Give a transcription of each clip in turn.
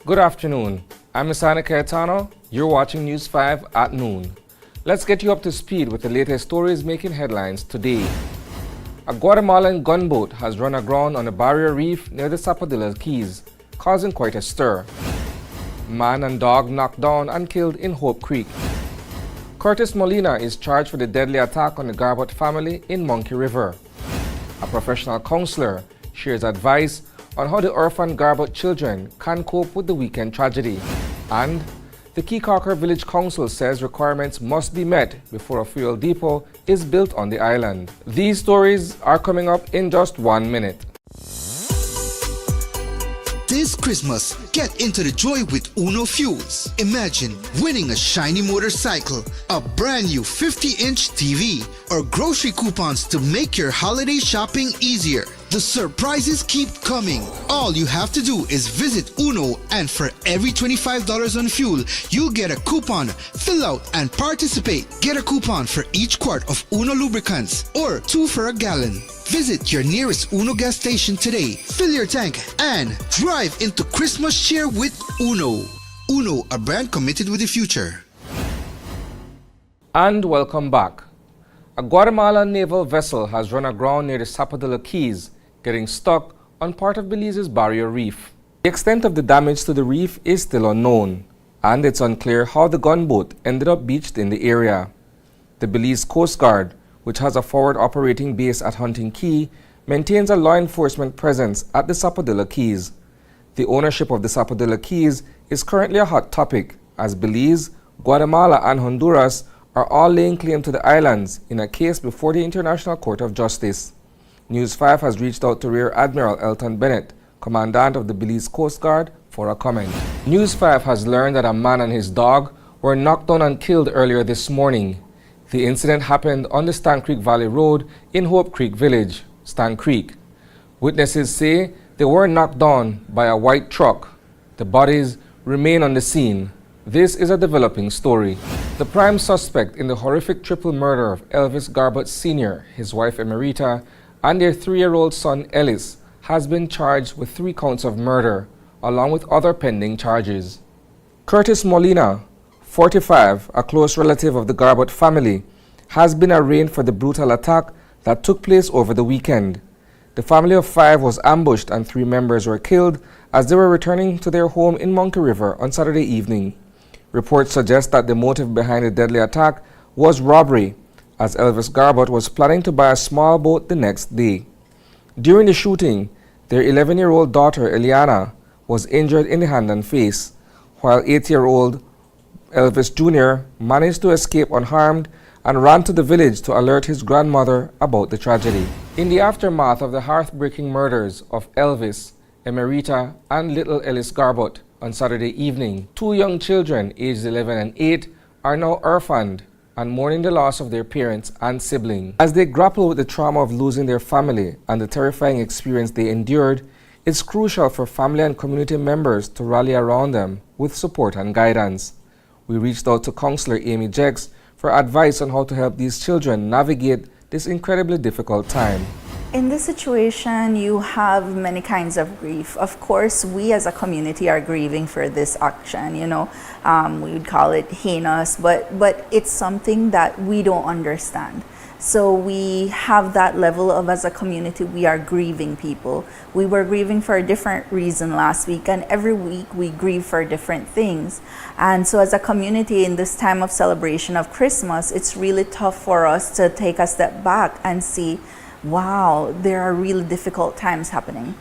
Good afternoon. I'm Misana Cayetano. You're watching News 5 at noon. Let's get you up to speed with the latest stories making headlines today. A Guatemalan gunboat has run aground on a barrier reef near the Zapadilla Keys, causing quite a stir. Man and dog knocked down and killed in Hope Creek. Curtis Molina is charged for the deadly attack on the Garbot family in Monkey River. A professional counselor shares advice on how the orphan Garbot children can cope with the weekend tragedy. And the Caye Caulker Village Council says requirements must be met before a fuel depot is built on the island. These stories are coming up in just 1 minute. This Christmas, get into the joy with Uno Fuels. Imagine winning a shiny motorcycle, a brand new 50-inch TV, or grocery coupons to make your holiday shopping easier. The surprises keep coming. All you have to do is visit Uno, and for every $25 on fuel, you'll get a coupon. Fill out and participate. Get a coupon for each quart of Uno lubricants or 2 for a gallon. Visit your nearest Uno gas station today. Fill your tank and drive into Christmas cheer with Uno. Uno, a brand committed with the future. And welcome back. A Guatemalan naval vessel has run aground near the Zapadilla Keys, getting stuck on part of Belize's barrier reef. The extent of the damage to the reef is still unknown, and it's unclear how the gunboat ended up beached in the area. The Belize Coast Guard, which has a forward operating base at Hunting Key, maintains a law enforcement presence at the Zapadilla Keys. The ownership of the Zapadilla Keys is currently a hot topic, as Belize, Guatemala and Honduras are all laying claim to the islands in a case before the International Court of Justice. News 5 has reached out to Rear Admiral Elton Bennett, Commandant of the Belize Coast Guard, for a comment. News 5 has learned that a man and his dog were knocked down and killed earlier this morning. The incident happened on the Stan Creek Valley Road in Hope Creek Village, Stan Creek. Witnesses say they were knocked down by a white truck. The bodies remain on the scene. This is a developing story. The prime suspect in the horrific triple murder of Elvis Garbot Sr., his wife Emerita, and their 3-year-old son Ellis has been charged with 3 counts of murder, along with other pending charges. Curtis Molina, 45, a close relative of the Garbot family, has been arraigned for the brutal attack that took place over the weekend. The family of 5 was ambushed and 3 members were killed as they were returning to their home in Monkey River on Saturday evening. Reports suggest that the motive behind the deadly attack was robbery, as Elvis Garbot was planning to buy a small boat the next day. During the shooting, their 11-year-old daughter Eliana was injured in the hand and face, while 8-year-old Elvis Jr. managed to escape unharmed and ran to the village to alert his grandmother about the tragedy. In the aftermath of the heartbreaking murders of Elvis, Emerita, and little Ellis Garbot on Saturday evening, 2 young children aged 11 and 8 are now orphaned and mourning the loss of their parents and sibling. As they grapple with the trauma of losing their family and the terrifying experience they endured, it's crucial for family and community members to rally around them with support and guidance. We reached out to Counselor Amy Jex for advice on how to help these children navigate this incredibly difficult time. In this situation, you have many kinds of grief. Of course, we as a community are grieving for this action, we would call it heinous, but it's something that we don't understand. So we have that level of, as a community, we are grieving people. We were grieving for a different reason last week, and every week we grieve for different things. And so as a community in this time of celebration of Christmas, it's really tough for us to take a step back and see, wow, there are really difficult times happening.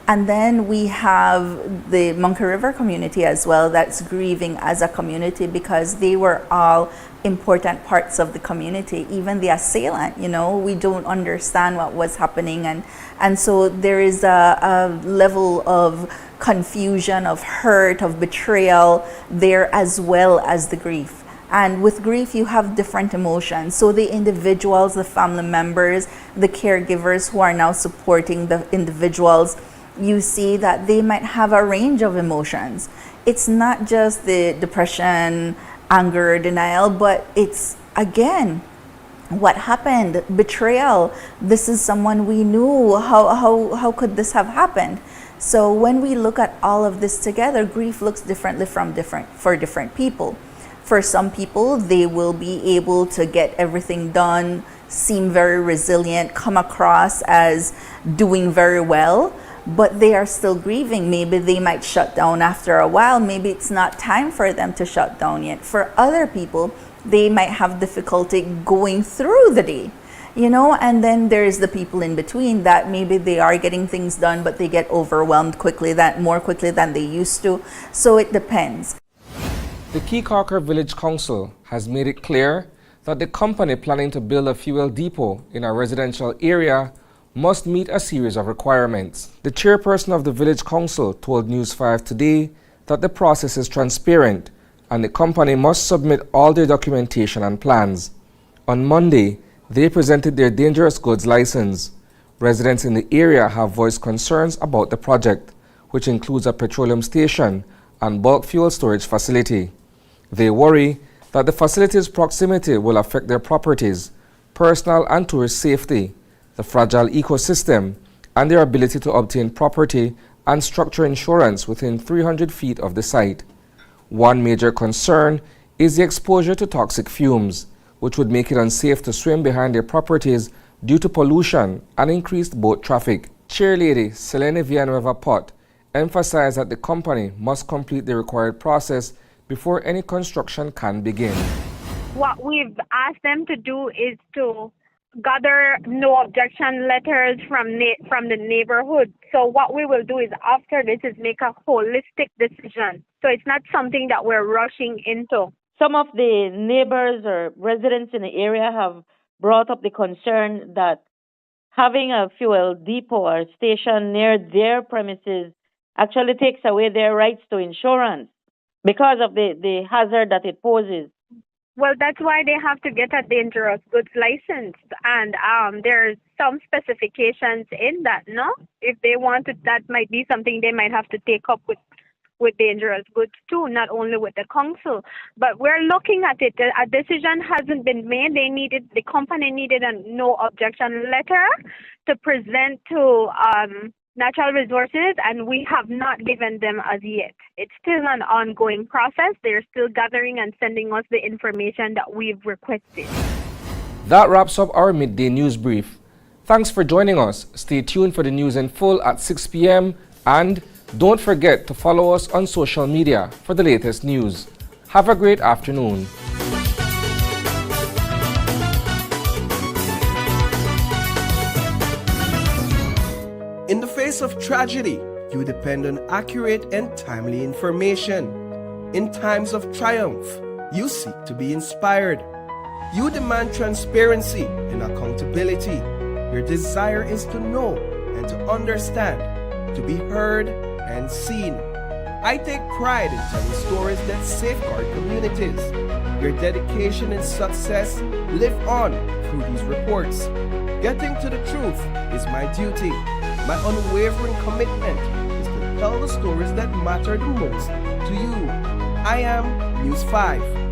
And then we have the Monkey River community as well that's grieving as a community, because they were all important parts of the community. Even the assailant, we don't understand what was happening. And so there is a level of confusion, of hurt, of betrayal there, as well as the grief. And with grief, you have different emotions. So the individuals, the family members, the caregivers who are now supporting the individuals, you see that they might have a range of emotions. It's not just the depression, anger, denial, but it's, again, what happened? Betrayal. This is someone we knew. How could this have happened? So when we look at all of this together, grief looks differently for different people. For some people, they will be able to get everything done, seem very resilient, come across as doing very well, but they are still grieving. Maybe they might shut down after a while. Maybe it's not time for them to shut down yet. For other people, they might have difficulty going through the day, and then there's the people in between that maybe they are getting things done, but they get overwhelmed more quickly than they used to. So it depends. The Caye Caulker Village Council has made it clear that the company planning to build a fuel depot in a residential area must meet a series of requirements. The chairperson of the Village Council told News 5 today that the process is transparent and the company must submit all their documentation and plans. On Monday, they presented their dangerous goods license. Residents in the area have voiced concerns about the project, which includes a petroleum station and bulk fuel storage facility. They worry that the facility's proximity will affect their properties, personal and tourist safety, the fragile ecosystem, and their ability to obtain property and structure insurance within 300 feet of the site. One major concern is the exposure to toxic fumes, which would make it unsafe to swim behind their properties due to pollution and increased boat traffic. Chairlady Selene Villanueva Pot emphasized that the company must complete the required process before any construction can begin. What we've asked them to do is to gather no objection letters from the neighborhood. So what we will do is after this is make a holistic decision. So it's not something that we're rushing into. Some of the neighbors or residents in the area have brought up the concern that having a fuel depot or station near their premises actually takes away their rights to insurance because of the hazard that it poses. Well, that's why they have to get a dangerous goods license, and there's some specifications in that, no? If they want to, that might be something they might have to take up with dangerous goods too, not only with the council. But we're looking at it. A decision hasn't been made. The company needed a no objection letter to present to Natural Resources, and we have not given them as yet. It's still an ongoing process. They're still gathering and sending us the information that we've requested. That wraps up our midday news brief. Thanks for joining us. Stay tuned for the news in full at 6 p.m. and don't forget to follow us on social media for the latest news. Have a great afternoon. In the face of tragedy, you depend on accurate and timely information. In times of triumph, you seek to be inspired. You demand transparency and accountability. Your desire is to know and to understand, to be heard and seen. I take pride in telling stories that safeguard communities. Your dedication and success live on through these reports. Getting to the truth is my duty. My unwavering commitment is to tell the stories that matter the most to you. I am News 5.